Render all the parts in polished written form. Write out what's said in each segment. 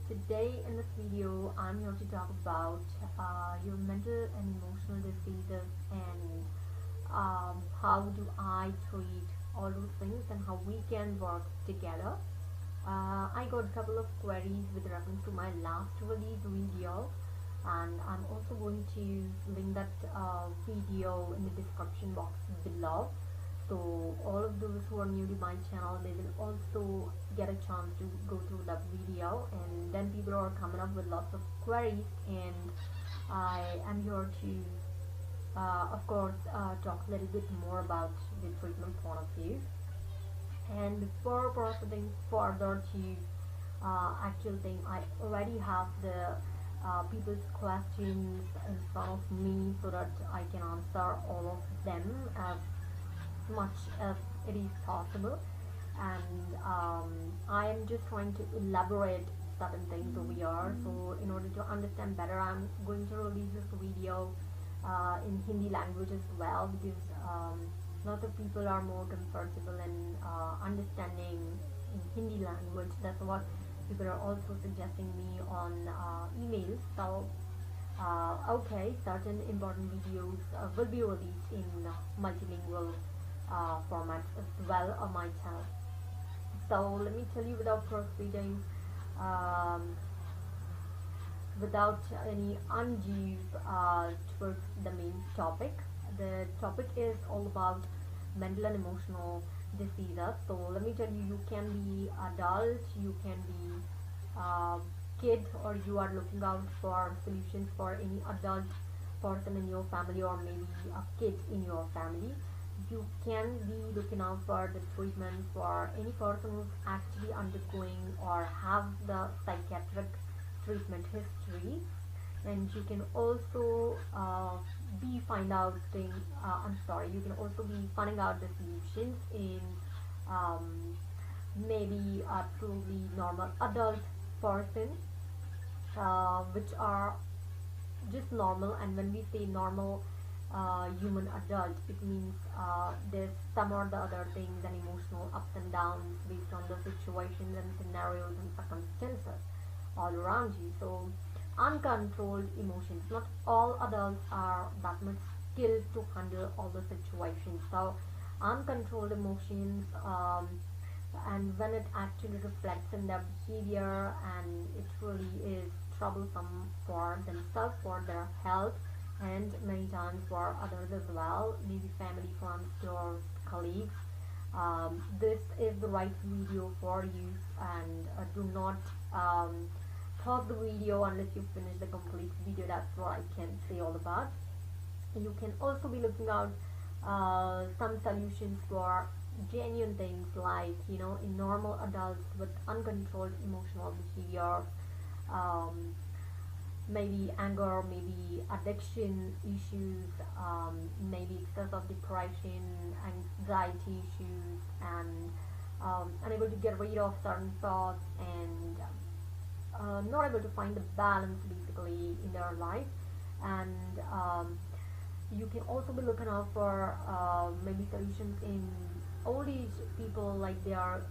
Today in this video I'm here to talk about your mental and emotional diseases and how do I treat all those things and how we can work together. I got a couple of queries with reference to my last release video, and I'm also going to link that video in the description box below. So all of those who are new to my channel, they will also get a chance to go through that video, and then people are coming up with lots of queries, and I am here to of course talk a little bit more about the treatment point of view. And before proceeding further to actual thing, I already have the people's questions in front of me so that I can answer all of them as much as it is possible, and I am just trying to elaborate certain things over here. So in order to understand better, I'm going to release this video in Hindi language as well, because lots of people are more comfortable in understanding in Hindi language. That's what people are also suggesting me on emails. So okay, certain important videos will be released in multilingual formats as well on my channel. So let me tell you, without proceeding, without any undue towards the main topic. The topic is all about mental and emotional diseases. So let me tell you, you can be adult, you can be kid, or you are looking out for solutions for any adult person in your family, or maybe a kid in your family. You can be looking out for the treatment for any person who's actually undergoing or have the psychiatric treatment history. And you can also be you can also be finding out the solutions in maybe a truly normal adult person, which are just normal. And when we say normal human adult, it means there's some or the other things and emotional ups and downs based on the situations and scenarios and circumstances all around you. So uncontrolled emotions, not all adults are that much skilled to handle all the situations. So uncontrolled emotions, and when it actually reflects in their behavior, and it really is troublesome for themselves, for their health, and many times for others as well, maybe family, friends, your colleagues. This is the right video for you, and do not pause the video unless you finish the complete video. That's what I can say all about. You can also be looking out some solutions for genuine things, like in normal adults with uncontrolled emotional behavior, maybe anger, maybe addiction issues, maybe excess of depression, anxiety issues, and unable to get rid of certain thoughts, and not able to find the balance basically in their life. And you can also be looking out for maybe solutions in old age people, like they are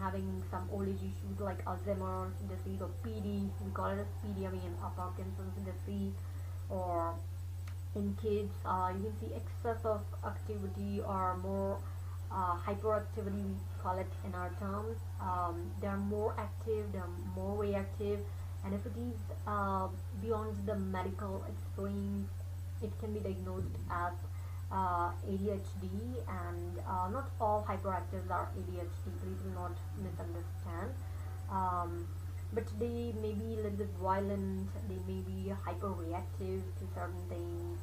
having some old age issues like Alzheimer's disease, or PD, we call it as PD, I mean Parkinson's disease. Or in kids, you can see excess of activity or more hyperactivity, we call it in our terms. They're more active, they're more reactive, and if it is beyond the medical extremes, it can be diagnosed as ADHD. And not all hyperactives are ADHD, please do not misunderstand. But they may be a little bit violent, they may be hyperreactive to certain things,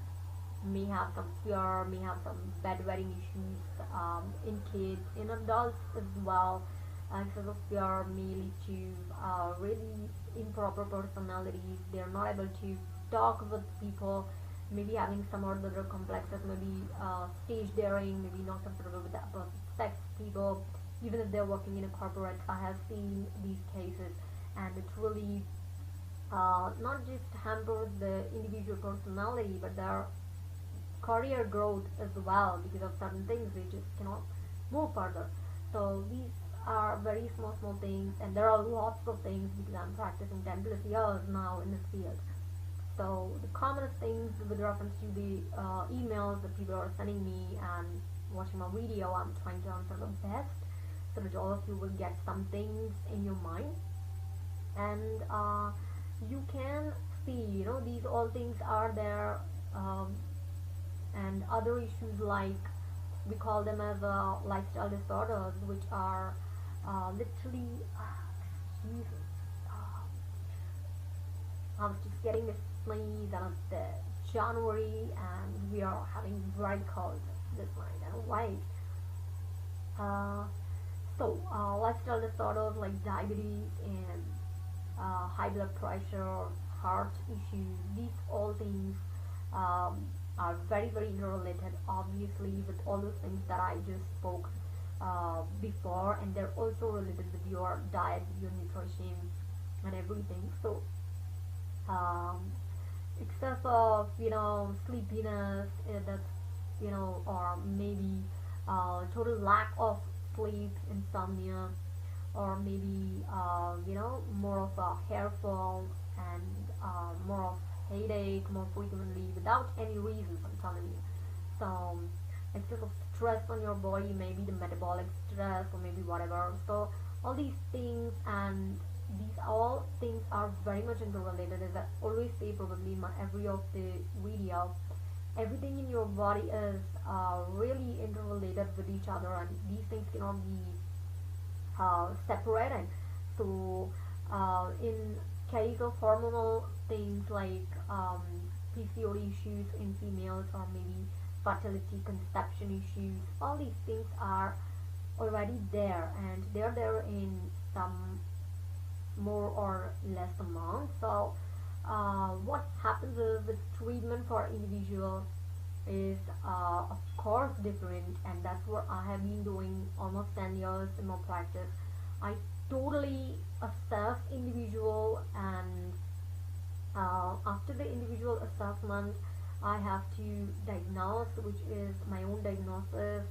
may have some fear, may have some bedwetting issues in kids, in adults as well. Excess of fear may lead to really improper personalities. They are not able to talk with people, maybe having some or the other complexes, maybe stage daring, maybe not comfortable with the opposite sex people, even if they're working in a corporate. I have seen these cases, and it really not just hampers the individual personality, but their career growth as well, because of certain things they just cannot move further. So these are very small things, and there are lots of things because I'm practicing 10 plus years now in this field. So the commonest things with reference to the emails that people are sending me and watching my video, I'm trying to answer the best so that all of you will get some things in your mind, and you can see, these all things are there, and other issues like we call them as lifestyle disorders, which are literally, Jesus, I was just getting this sneeze and it's January and we are having very cold this night. I don't like. Lifestyle disorders like diabetes and high blood pressure, heart issues, these all things are very interrelated, obviously, with all those things that I just spoke before, and they're also related with your diet, your nutrition, and everything. So excess of sleepiness, that's or maybe total lack of sleep, insomnia, or maybe more of a hair fall and more of headache more frequently without any reasons, I'm telling you. So excess of stress on your body, maybe the metabolic stress or maybe whatever. So all these things, and these all things are very much interrelated, as I always say probably in my every of the video. Everything in your body is really interrelated with each other, and these things cannot be separated. So in case of hormonal things like PCOD issues in females, or maybe fertility, conception issues, all these things are already there, and they're there in some more or less amount. So what happens is the treatment for individual is of course different, and that's what I have been doing almost 10 years in my practice. I totally assess individual, and after the individual assessment I have to diagnose, which is my own diagnosis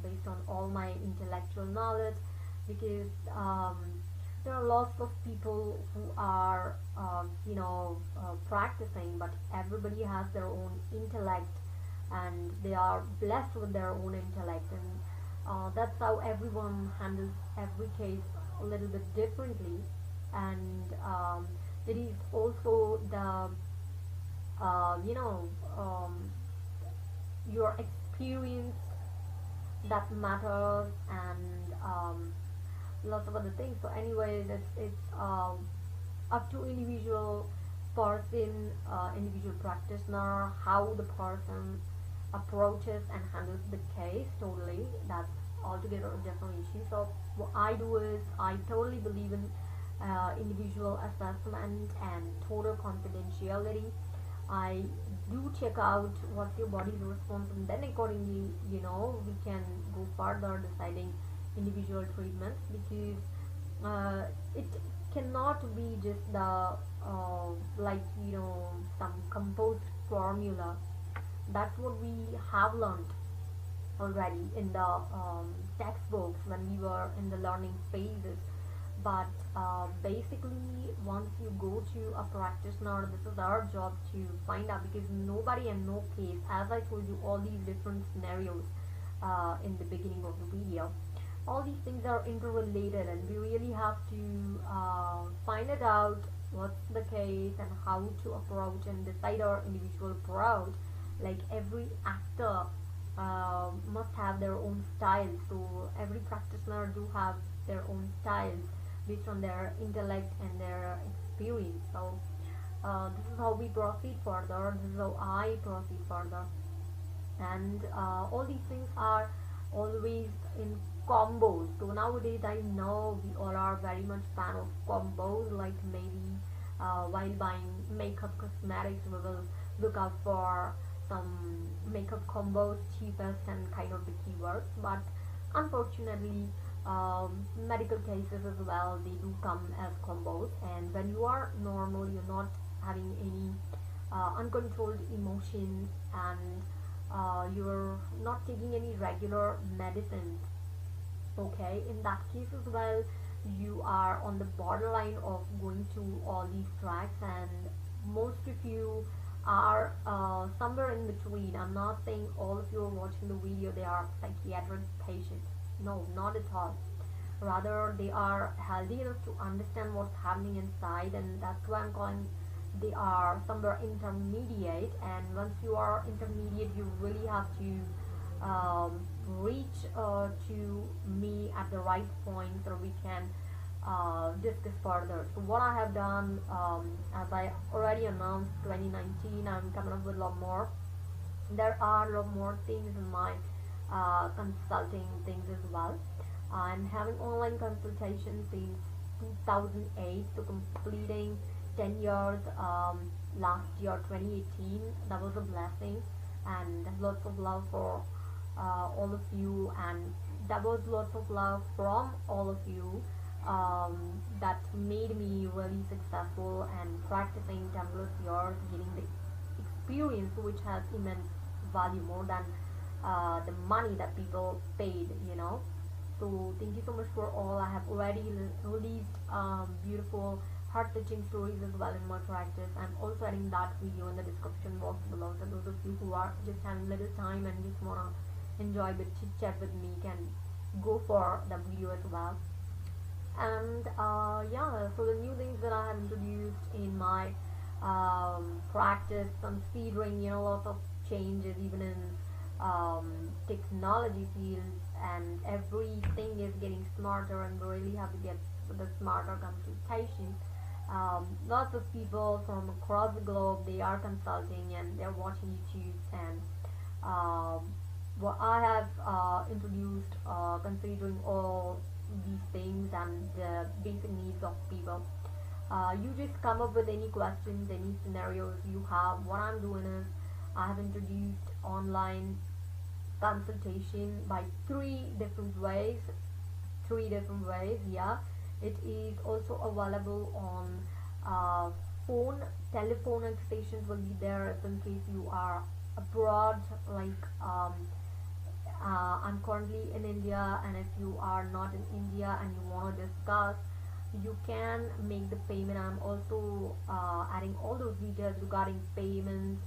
based on all my intellectual knowledge, because there are lots of people who are practicing, but everybody has their own intellect and they are blessed with their own intellect, and that's how everyone handles every case a little bit differently. And it is also the your experience that matters, and lots of other things. So anyways, it's up to individual person, individual practitioner, how the person approaches and handles the case. Totally, that's altogether a different issue. So what I do is I totally believe in individual assessment and total confidentiality. I do check out what's your body's response, and then accordingly we can go further deciding individual treatments, because it cannot be just the some composed formula. That's what we have learned already in the textbooks when we were in the learning phases. But basically, once you go to a practitioner, this is our job to find out, because nobody and no case, as I told you all these different scenarios in the beginning of the video, all these things are interrelated, and we really have to find it out what's the case and how to approach and decide our individual approach. Like every actor must have their own style, so every practitioner do have their own styles based on their intellect and their experience. So this is how we proceed further, this is how I proceed further, and all these things are always in combos. So nowadays I know we all are very much fan of combos, like maybe while buying makeup cosmetics we will look out for some makeup combos, cheapest and kind of the keywords. But unfortunately medical cases as well, they do come as combos, and when you are normal, you're not having any uncontrolled emotions, and you're not taking any regular medicines, Okay, in that case as well, you are on the borderline of going to all these tracks, and most of you are somewhere in between. I'm not saying all of you are watching the video they are psychiatric patients. No, not at all. Rather, they are healthy enough to understand what's happening inside, and that's why I'm calling they are somewhere intermediate. And once you are intermediate, you really have to reach to me at the right point so we can discuss further. So what I have done, as I already announced 2019, I'm coming up with a lot more. There are a lot more things in my consulting things as well. I'm having online consultations since 2008 to completing 10 years last year 2018. That was a blessing, and lots of love for all of you, and that was lots of love from all of you that made me really successful and practicing 10 plus years, getting the experience which has immense value more than the money that people paid, you know. So thank you so much for all. I have already released beautiful heart-touching stories as well in my practice. I'm also adding that video in the description box below, so those of you who are just having little time and just wanna enjoy the chit chat with me can go for the video as well. And yeah, so the new things that I have introduced in my practice, considering, you know, lots of changes even in technology fields, and everything is getting smarter, and we really have to get the smarter consultation. Lots of people from across the globe, they are consulting and they're watching YouTube, and what I have introduced, considering all these things and the basic needs of people. You just come up with any questions, any scenarios you have. What I'm doing is I have introduced online consultation by three different ways. Yeah, it is also available on phone. Telephone stations will be there if in case you are abroad, like I'm currently in India, and if you are not in India and you want to discuss, you can make the payment. I'm also adding all those details regarding payments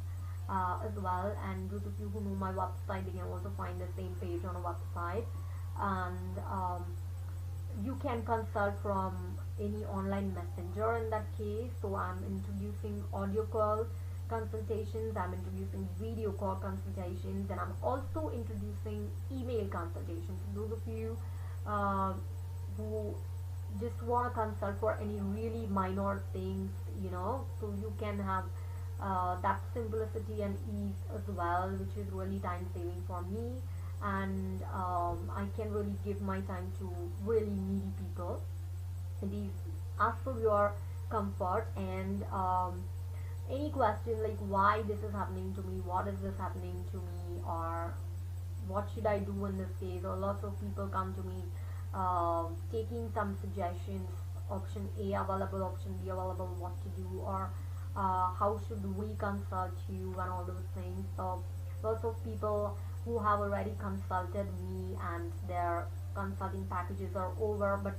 as well, and those of you who know my website, they can also find the same page on a website. And you can consult from any online messenger in that case. So I'm introducing audio call consultations, I'm introducing video call consultations, and I'm also introducing email consultations. So those of you who just want to consult for any really minor things, you know, so you can have that simplicity and ease as well, which is really time saving for me. And I can really give my time to really needy people. It is as per your comfort, and any question like why this is happening to me, what is this happening to me, or what should I do in this case, or lots of people come to me taking some suggestions, option A available, option B available, what to do, or how should we consult you, and all those things. So lots of people who have already consulted me and their consulting packages are over, but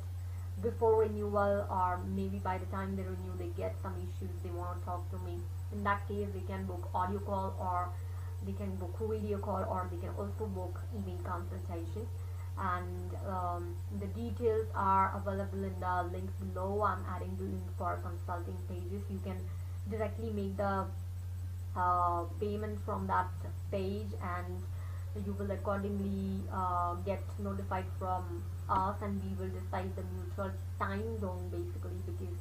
before renewal, or maybe by the time they renew, they get some issues, they want to talk to me. In that case, they can book audio call, or they can book video call, or they can also book email consultation. And the details are available in the link below. I'm adding the link for consulting pages. You can directly make the payment from that page, and you will accordingly get notified from us, and we will decide the mutual time zone, basically, because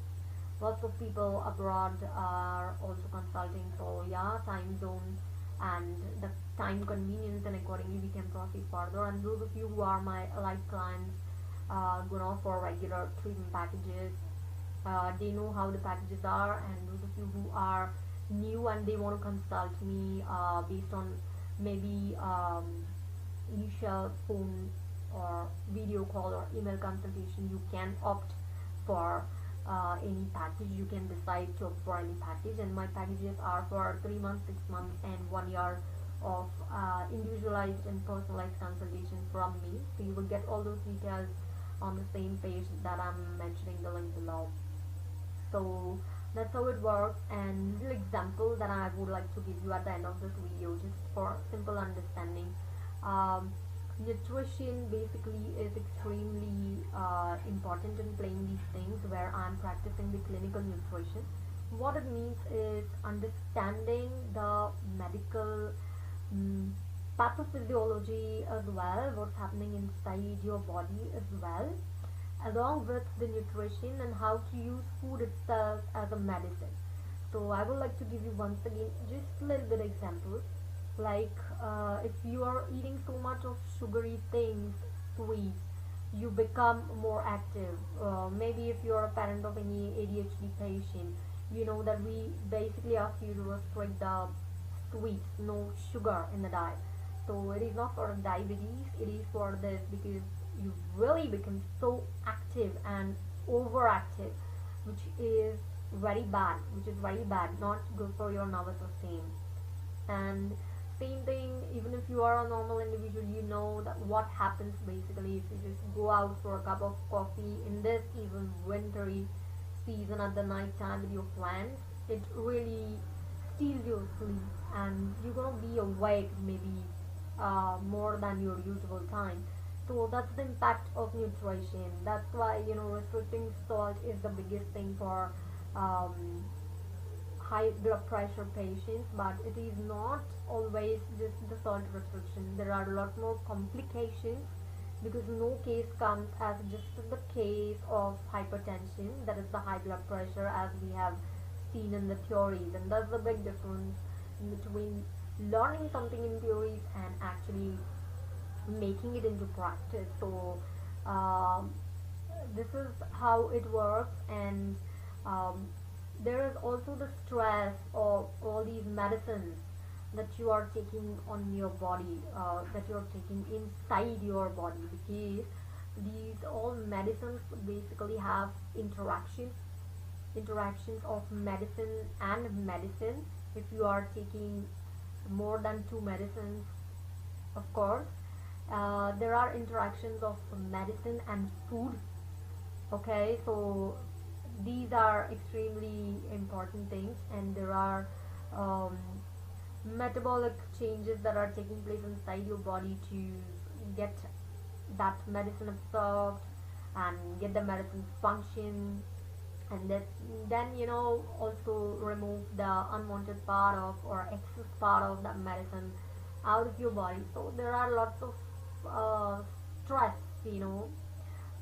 lots of people abroad are also consulting. So yeah, time zone and the time convenience, and accordingly we can proceed further. And those of you who are my allied clients, gonna for regular treatment packages, they know how the packages are. And those of you who are new and they want to consult me based on maybe initial phone or video call or email consultation, you can opt for any package. You can decide to opt for any package, and my packages are for 3 months, 6 months, and 1 year of individualized and personalized consultation from me. So you will get all those details on the same page that I'm mentioning the link below. So that's how it works, and little example that I would like to give you at the end of this video just for simple understanding. um, Nutrition basically is extremely important in playing these things where I'm practicing the clinical nutrition. What it means is understanding the medical mm, pathophysiology as well, what's happening inside your body as well, along with the nutrition and how to use food itself as a medicine. So I would like to give you once again just a little bit examples, like if you are eating so much of sugary things, sweets, you become more active. Maybe if you're a parent of any ADHD patient, you know that we basically ask you to restrict the sweets, no sugar in the diet. So it is not for diabetes, it is for this, because you really become so active and overactive, which is very bad, not good for your nervous system. And same thing, even if you are a normal individual, you know that what happens basically if you just go out for a cup of coffee in this even wintry season at the night time with your friends. It really steals your sleep, and you're gonna be awake maybe more than your usual time. So that's the impact of nutrition. That's why, you know, restricting salt is the biggest thing for um, high blood pressure patients. But it is not always just the salt restriction. There are a lot more complications, because no case comes as just the case of hypertension, that is the high blood pressure, as we have seen in the theories. And that's the big difference between learning something in theories and actually making it into practice. So um, this is how it works. And um, there is also the stress of all these medicines that you are taking on your body, that you are taking inside your body, because these all medicines basically have interactions of medicine and medicine. If you are taking more than two medicines, of course, there are interactions of medicine and food. Okay, so these are extremely important things, and there are um, metabolic changes that are taking place inside your body to get that medicine absorbed and get the medicine function, and that then, you know, also remove the unwanted part of or excess part of that medicine out of your body. So there are lots of stress, you know,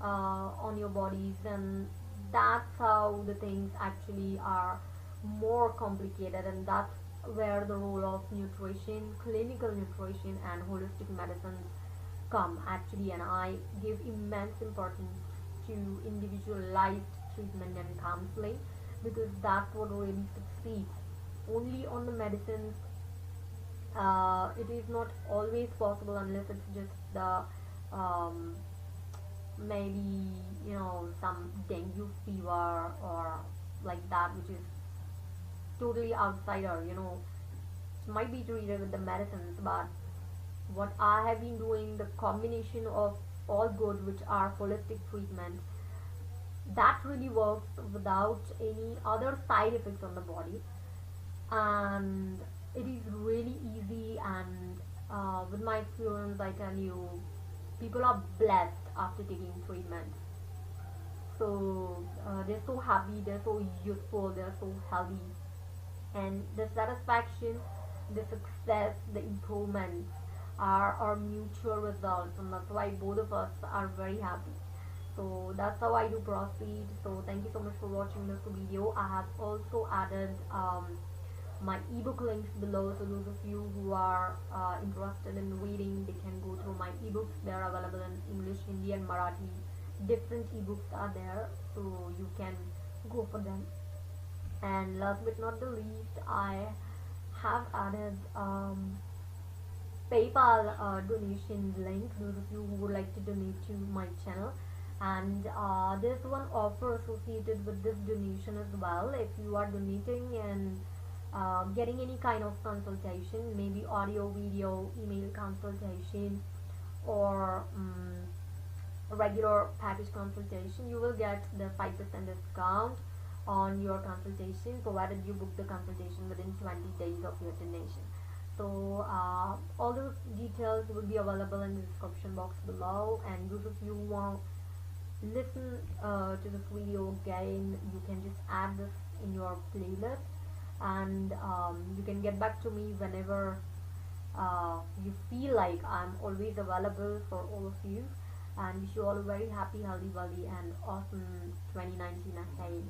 on your bodies, and that's how the things actually are more complicated. And that's where the role of nutrition, clinical nutrition, and holistic medicines come actually. And I give immense importance to individualized treatment and counseling, because that's what really succeeds. Only on the medicines, it is not always possible, unless it's just the um, maybe, you know, some dengue fever or like that, which is totally outsider, you know, it might be treated with the medicines. But what I have been doing, the combination of all good, which are holistic treatments, that really works without any other side effects on the body. And it is really easy. And with my experience, I tell you, people are blessed after taking treatments. So they're so happy, they're so useful, they're so healthy, and the satisfaction, the success, the improvements are mutual results, and that's why both of us are very happy. So that's how I do proceed. So thank you so much for watching this video. I have also added my ebook links below, so those of you who are interested in reading, they can go through my ebooks. They are available in English, Hindi, and Marathi. Different ebooks are there, so you can go for them. And last but not the least, I have added PayPal donation link, those of you who would like to donate to my channel. And there's one offer associated with this donation as well. If you are donating and getting any kind of consultation, maybe audio, video, email consultation, or regular package consultation, you will get the 5% discount on your consultation, provided you book the consultation within 20 days of your donation. So all those details will be available in the description box below, and those of you who want to listen to this video again, you can just add this in your playlist, and you can get back to me whenever you feel like. I'm always available for all of you, and wish you all a very happy, healthy, wealthy, and awesome 2019 ahead.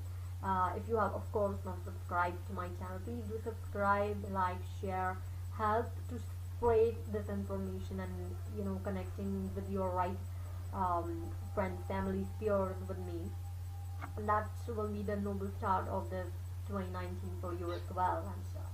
If you have, of course, not subscribed to my channel, please do subscribe, like, share, help to spread this information, and connecting with your right friends, families, peers with me. And that will be the noble start of this 2019 for you as well, I'm sure.